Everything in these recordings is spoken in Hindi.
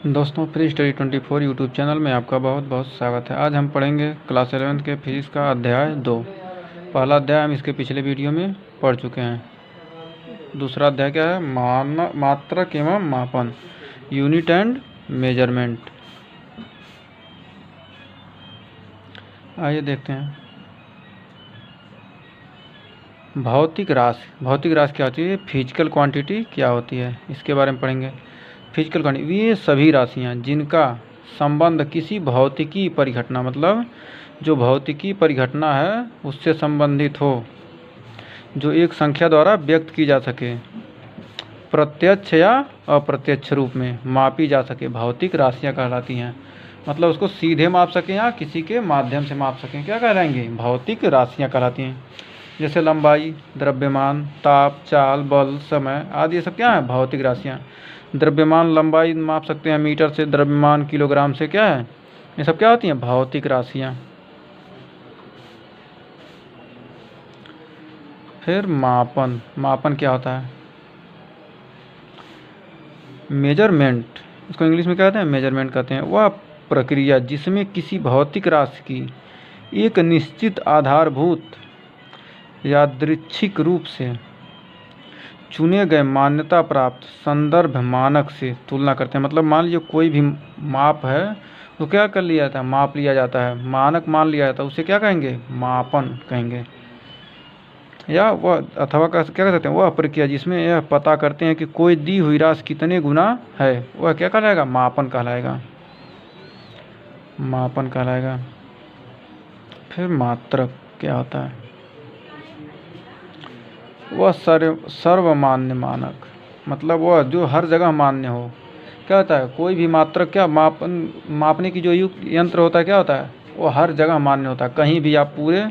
दोस्तों, फ्री स्टडी 24 यूट्यूब चैनल में आपका बहुत बहुत स्वागत है। आज हम पढ़ेंगे क्लास 11 के फिजिक्स का अध्याय 2। पहला अध्याय हम इसके पिछले वीडियो में पढ़ चुके हैं। दूसरा अध्याय क्या है? मात्रक एवं मापन, यूनिट एंड मेजरमेंट। आइए देखते हैं। भौतिक राशि क्या होती है? फिजिकल क्वांटिटी क्या होती है, इसके बारे में पढ़ेंगे। फिजिकल क्वांटिटी ये सभी राशियाँ जिनका संबंध किसी भौतिकी परिघटना, मतलब जो भौतिकी परिघटना है उससे संबंधित हो, जो एक संख्या द्वारा व्यक्त की जा सके, प्रत्यक्ष या अप्रत्यक्ष रूप में मापी जा सके, भौतिक राशियाँ कहलाती हैं। मतलब उसको सीधे माप सकें या किसी के माध्यम से माप सकें, क्या कहलाएंगे? भौतिक राशियाँ कहलाती हैं। जैसे लंबाई, द्रव्यमान, ताप, चाल, बल, समय आदि, ये सब क्या है? भौतिक राशियाँ। द्रव्यमान लंबाई माप सकते हैं मीटर से, द्रव्यमान किलोग्राम से, क्या है? ये सब क्या होती हैं? भौतिक राशियाँ। फिर मापन क्या होता है? मेजरमेंट, इसको इंग्लिश में क्या कहते हैं? मेजरमेंट कहते हैं। वह प्रक्रिया जिसमें किसी भौतिक राशि की एक निश्चित आधारभूत यादृच्छिक रूप से चुने गए मान्यता प्राप्त संदर्भ मानक से तुलना करते हैं। मतलब मान लीजिए कोई भी माप है तो क्या कर लिया जाता है? माप लिया जाता है, मानक मान लिया जाता है, उसे क्या कहेंगे? मापन कहेंगे। या वह अथवा क्या कर सकते हैं? वह प्रक्रिया जिसमें यह पता करते हैं कि कोई दी हुई राशि कितने गुना है, वह क्या कहलाएगा? मापन कहलाएगा। फिर मात्रक क्या होता है? वह सर्वमान्य मानक, मतलब वह जो हर जगह मान्य हो। क्या होता है? कोई भी मात्रक क्या मापने की जो यंत्र होता है, क्या होता है? वो हर जगह मान्य होता है। कहीं भी आप पूरे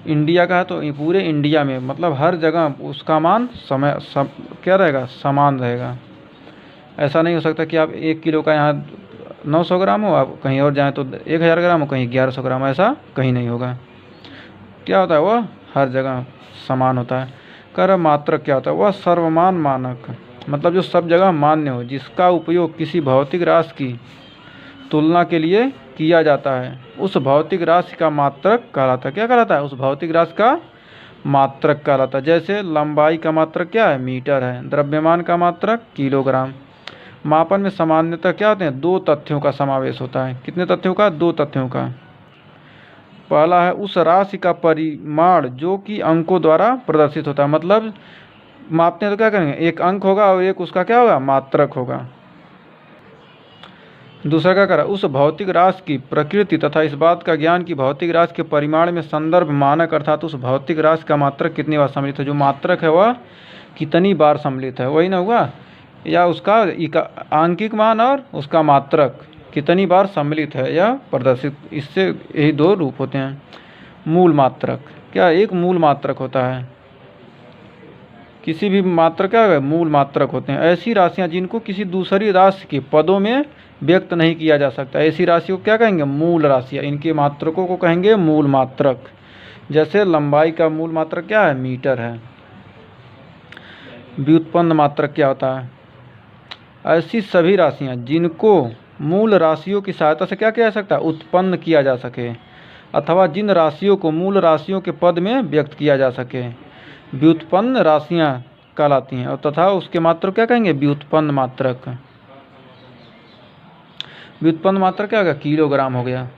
इंडिया का है तो पूरे इंडिया में, मतलब हर जगह उसका मान क्या रहेगा? समान रहेगा। ऐसा नहीं हो सकता कि आप 1 किलो का यहाँ 900 ग्राम हो, आप कहीं और जाएँ तो 1000 ग्राम हो, कहीं 1100 ग्राम, ऐसा कहीं नहीं होगा। क्या होता है? वह हर जगह समान होता है। कर मात्रक क्या होता है? वह सर्वमान मानक, मतलब जो सब जगह मान्य हो, जिसका उपयोग किसी भौतिक राशि की तुलना के लिए किया जाता है, उस भौतिक राशि का मात्रक कहलाता है। क्या कहलाता है? उस भौतिक राशि का मात्रक कहलाता है। जैसे लंबाई का मात्रक क्या है? मीटर है। द्रव्यमान का मात्रक किलोग्राम। मापन में सामान्यतः क्या होते हैं? 2 तथ्यों का समावेश होता है। कितने तथ्यों का? 2 तथ्यों का। पहला है उस राशि का परिमाण जो कि अंकों द्वारा प्रदर्शित होता है। मतलब मापते हैं तो क्या करेंगे? एक अंक होगा और एक उसका क्या होगा? मात्रक होगा। दूसरा क्या करा? उस भौतिक राशि की प्रकृति तथा इस बात का ज्ञान की भौतिक राशि के परिमाण में संदर्भ मानक, अर्थात उस भौतिक राशि का मात्रक कितनी बार सम्मिलित है, जो मात्रक है वह कितनी बार सम्मिलित है, वही ना हुआ। या उसका आंकिक मान और उसका मात्रक कितनी बार सम्मिलित है या प्रदर्शित, इससे यही 2 रूप होते हैं। मूल मात्रक क्या? एक मूल मात्रक होता है। किसी भी मात्रक क्या है? मूल मात्रक होते हैं। ऐसी राशियां जिनको किसी दूसरी राशि के पदों में व्यक्त नहीं किया जा सकता, ऐसी राशि को क्या कहेंगे? मूल राशियां। इनके मात्रकों को कहेंगे मूल मात्रक। जैसे लंबाई का मूल मात्रक क्या है? मीटर है। व्युत्पन्न मात्रक क्या होता है? ऐसी सभी राशियां जिनको मूल राशियों की सहायता से क्या किया जा सकता है? उत्पन्न किया जा सके, अथवा जिन राशियों को मूल राशियों के पद में व्यक्त किया जा सके, व्युत्पन्न राशियां कहलाती हैं। और तथा उसके मात्रक क्या कहेंगे? व्युत्पन्न मात्रक। व्युत्पन्न मात्रक क्या होगा? किलोग्राम हो गया।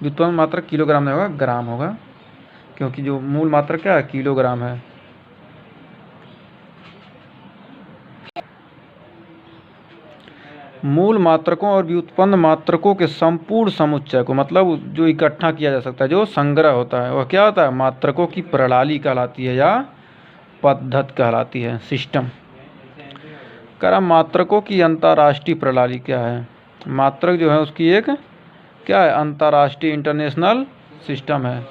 व्युत्पन्न मात्रक किलोग्राम नहीं होगा, ग्राम होगा, क्योंकि जो मूल मात्रक क्या है? किलोग्राम है। मूल मात्रकों और व्युत्पन्न मात्रकों के संपूर्ण समुच्चय को, मतलब जो इकट्ठा किया जा सकता है, जो संग्रह होता है, वह क्या होता है? मात्रकों की प्रणाली कहलाती है या पद्धति कहलाती है, सिस्टम। मात्रकों की अंतर्राष्ट्रीय प्रणाली क्या है? मात्रक जो है उसकी एक क्या है? अंतर्राष्ट्रीय, इंटरनेशनल सिस्टम है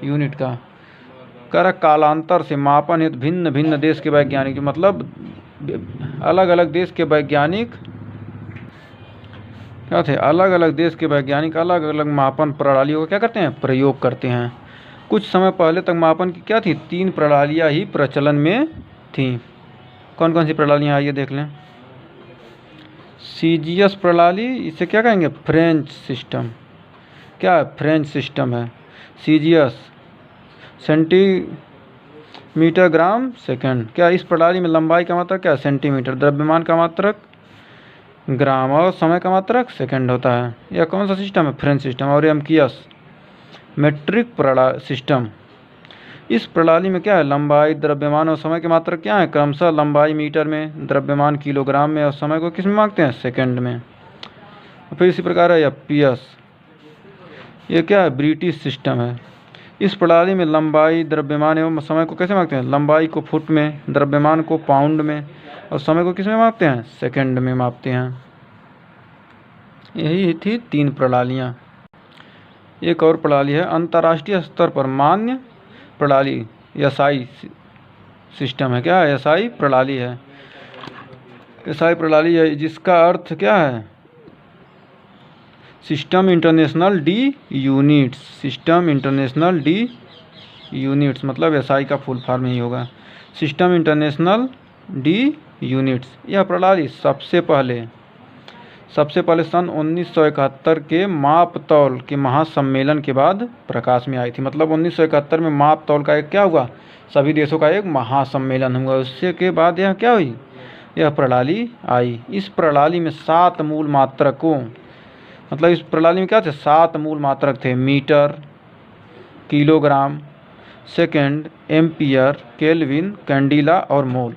यूनिट का। कालांतर से मापन हेतु भिन्न भिन्न देश के वैज्ञानिक, मतलब अलग अलग देश के वैज्ञानिक क्या थे? अलग अलग देश के वैज्ञानिक अलग अलग मापन प्रणालियों का क्या करते हैं? प्रयोग करते हैं। कुछ समय पहले तक मापन की क्या थी? 3 प्रणालियाँ ही प्रचलन में थीं। कौन कौन सी प्रणालियाँ आइए देख लें। सीजीएस प्रणाली, इसे क्या कहेंगे, फ्रेंच सिस्टम। क्या है, फ्रेंच सिस्टम है। CGS centimetre gram second. क्या इस प्रणाली में लंबाई का मात्रक क्या, सेंटीमीटर, द्रव्यमान का मात्रक ग्राम और समय का मात्रक सेकंड होता है। यह कौन सा सिस्टम है, फ्रेंच सिस्टम। और एमकीएस मीट्रिक प्रणाली सिस्टम। इस प्रणाली में क्या है, लंबाई, द्रव्यमान और समय के मात्रक क्या है, क्रमशः लंबाई मीटर में, द्रव्यमान किलोग्राम में और समय को किस में मांगते हैं, सेकंड में। फिर इसी प्रकार है एफपीएस, ये क्या है, ब्रिटिश सिस्टम है। इस प्रणाली में लंबाई, द्रव्यमान एवं समय को कैसे मापते हैं, लंबाई को फुट में, द्रव्यमान को पाउंड में और समय को किस में मापते हैं, सेकंड में मापते हैं। यही थी 3 प्रणालियाँ। एक और प्रणाली है अंतर्राष्ट्रीय स्तर पर मान्य प्रणाली, एसआई सिस्टम है। क्या है, एसआई प्रणाली है। एसआई प्रणाली है जिसका अर्थ क्या है, system international D units. System international D units मतलब एसआई का फुल फॉर्म ही होगा, सिस्टम इंटरनेशनल डी यूनिट्स। यह प्रणाली सबसे पहले सन 1971 के माप तौल के महासम्मेलन के बाद प्रकाश में आई थी। मतलब 1971 में माप तौल का एक क्या हुआ, सभी देशों का एक महासम्मेलन हुआ, उससे के बाद यह क्या हुई, यह प्रणाली आई। इस प्रणाली में 7 मूल मात्रकों, मतलब इस प्रणाली में क्या थे, 7 मूल मात्रक थे, metre, kilogram, second, ampere, kelvin, candela और मोल।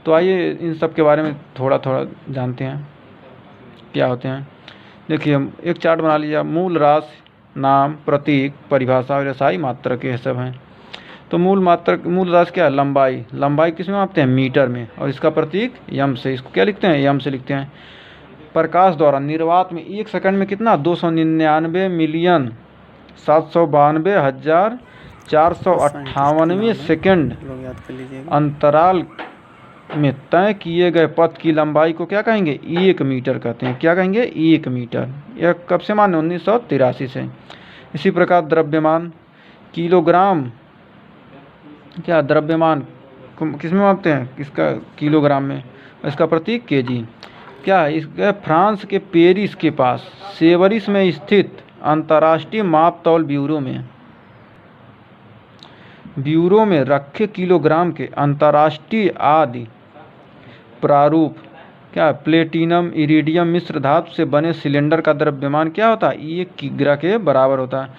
तो आइए इन सब के बारे में थोड़ा थोड़ा जानते हैं क्या होते हैं। देखिए एक चार्ट बना लिया, मूल राशि, नाम, प्रतीक, परिभाषा और एसआई मात्रक ये सब हैं। तो मूल राशि क्या है, लंबाई। लंबाई किस में मापते हैं, मीटर में, और इसका प्रतीक यम से, इसको क्या लिखते हैं, यम से लिखते हैं। प्रकाश द्वारा निर्वात में 1 सेकंड में कितना, 299,792,458 सेकंड अंतराल में तय किए गए पथ की लंबाई को क्या कहेंगे, 1 मीटर कहते हैं। क्या कहेंगे, 1 मीटर। यह कब से मान्य, 1983 से। इसी प्रकार द्रव्यमान, किलोग्राम, क्या द्रव्यमान किस में मापते हैं, इसका किलोग्राम में, इसका प्रतीक केजी। क्या है, इस फ्रांस के पेरिस के पास सेवरिस में स्थित अंतर्राष्ट्रीय माप तौल ब्यूरो में रखे किलोग्राम के अंतर्राष्ट्रीय आदि प्रारूप, क्या प्लेटिनम इरिडियम मिश्र धातु से बने सिलेंडर का द्रव्यमान क्या होता है, 1 किग्रा के बराबर होता है।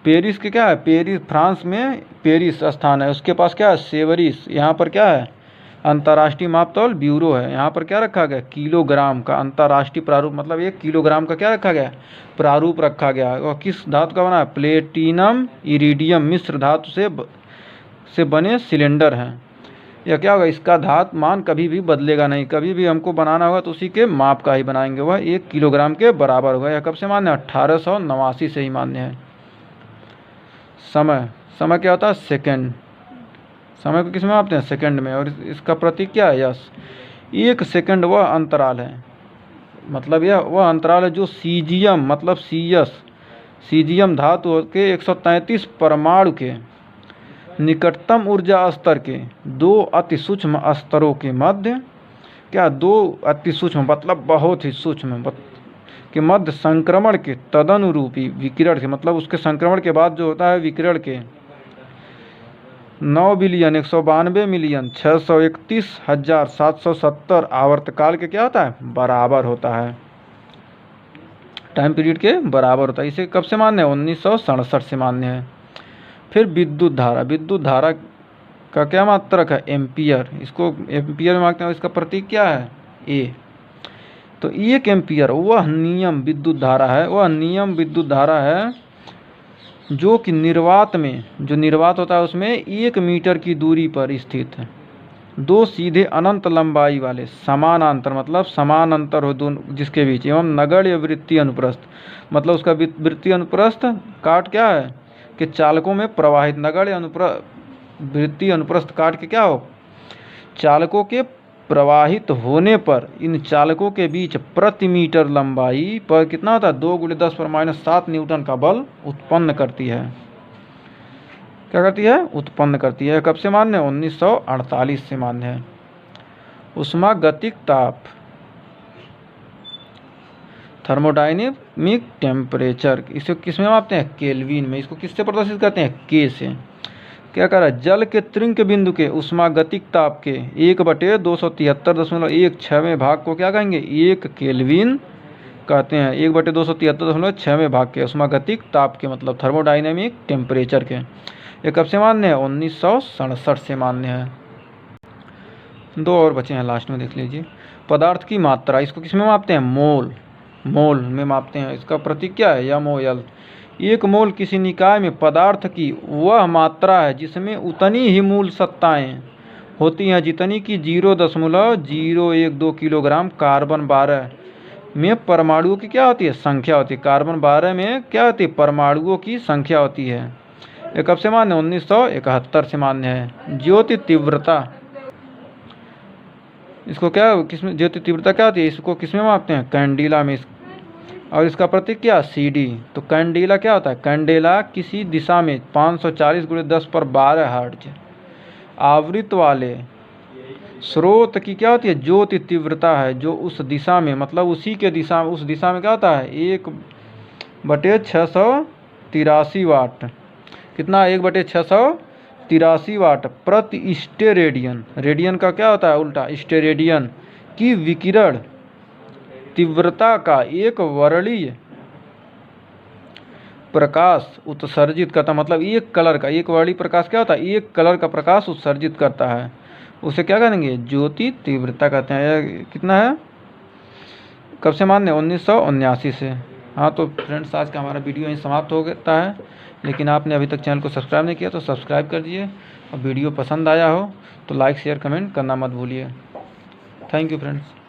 पेरिस के क्या है, पेरिस फ्रांस में पेरिस स्थान है, उसके पास क्या है, सेवरिस, यहाँ पर क्या है, अंतर्राष्ट्रीय मापतौल ब्यूरो है। यहाँ पर क्या रखा गया, किलोग्राम का अंतर्राष्ट्रीय प्रारूप, मतलब 1 किलोग्राम का क्या रखा गया, प्रारूप रखा गया। और किस धातु का बना है, प्लेटिनम इरिडियम मिश्र धातु से बने सिलेंडर हैं। यह क्या होगा, इसका धातु मान कभी भी बदलेगा नहीं, कभी भी हमको बनाना होगा तो उसी के माप का ही बनाएंगे, वह 1 किलोग्राम के बराबर होगा। यह कब से मान्य है, 1889 से ही मान्य है। समय क्या होता है, सेकंड। समय को किस में मापते हैं, सेकंड में, और इसका प्रतीक क्या है, यस। 1 सेकंड वह अंतराल है, मतलब यह वह अंतराल है जो सीजियम मतलब सीजियम धातु के 133 परमाणु के निकटतम ऊर्जा स्तर के 2 अति सूक्ष्म स्तरों के मध्य, क्या 2 अति सूक्ष्म मतलब बहुत ही सूक्ष्म के मध्य संक्रमण के तदनुरूपी विकिरण के, मतलब उसके संक्रमण के बाद जो होता है विकिरण के 9,192,631,770 आवर्तकाल के क्या होता है, बराबर होता है, टाइम पीरियड के बराबर होता है। इसे कब से मान्य है, 1967 से मान्य है। फिर विद्युत धारा का क्या मात्रक है, एम्पियर। इसको एम्पियर में मानते हैं, इसका प्रतीक क्या है, ए। तो 1 एम्पियर वह नियम विद्युत धारा है जो कि निर्वात में, जो निर्वात होता है उसमें 1 मीटर की दूरी पर स्थित है, 2 सीधे अनंत लंबाई वाले समानांतर, मतलब समानांतर हो दोनों जिसके बीच, एवं नगण्य वृत्तीय अनुप्रस्थ, मतलब उसका वृत्तीय अनुप्रस्थ काट क्या है कि चालकों में प्रवाहित, नगण्य वृत्तीय अनुप्रस्थ काट के क्या हो, चालकों के प्रवाहित होने पर इन चालकों के बीच प्रति मीटर लंबाई पर कितना होता है, 2 × 10⁻⁷ न्यूटन का बल उत्पन्न करती है। क्या करती है, उत्पन्न करती है। कब से मान्य है, 1948 से मान्य है। उष्मागतिक ताप, थर्मोडायनेमिक टेम्परेचर, इसे किस में मापते हैं? केल्विन में। इसको किससे प्रदर्शित करते हैं? के से। क्या कह रहा है? जल के त्रिंक बिंदु के उष्मागतिक ताप के 1/273.16वें भाग को क्या कहेंगे? 1 केल्विन कहते हैं। 1/273.6वें भाग के उष्मागतिक ताप के मतलब थर्मोडायनेमिक टेम्परेचर के। ये कब से मान्य है? 1967 से मान्य है। 2 और बचे हैं, लास्ट में देख लीजिए। पदार्थ की मात्रा, इसको किस में मापते हैं? मोल, मोल में मापते हैं। इसका प्रतीक क्या है? MOL। 1 मोल किसी निकाय में पदार्थ की वह मात्रा है जिसमें उतनी ही मूल सत्ताएं होती हैं जितनी की 0.012 किलोग्राम कार्बन 12 में परमाणुओं की क्या होती है? संख्या होती है। कार्बन 12 में क्या होती है? परमाणुओं की संख्या होती है। ये कब से मान्य? 1971 से मान्य है। ज्योति तीव्रता, इसको क्या किसमें ज्योति तीव्रता क्या होती है? इसको किसमें मापते हैं? कैंडिला में। और इसका प्रतीक क्या? CD। तो कैंडिला क्या होता है? कैंडेला किसी दिशा में 540 × 10⁻12 हर्ट्ज आवृत्त वाले स्रोत की क्या होती है? ज्योति तीव्रता है जो उस दिशा में, मतलब उसी के दिशा, उस दिशा में क्या होता है? 1/683 वाट। कितना? 1/683 वाट प्रति स्टेरेडियन। रेडियन का क्या होता है? उल्टा, स्टेरेडियन की विकिरण तीव्रता का एक वर्णीय प्रकाश उत्सर्जित करता, मतलब एक कलर का, एक वर्णीय प्रकाश क्या होता है? एक कलर का प्रकाश उत्सर्जित करता है, उसे क्या करेंगे? ज्योति तीव्रता कहते हैं। यह कितना है? कब से मान्य? 1979 से। हाँ तो फ्रेंड्स, आज का हमारा वीडियो यहीं समाप्त होता है। लेकिन आपने अभी तक चैनल को सब्सक्राइब नहीं किया तो सब्सक्राइब कर दीजिए, और वीडियो पसंद आया हो तो लाइक शेयर कमेंट करना मत भूलिए। Thank you friends.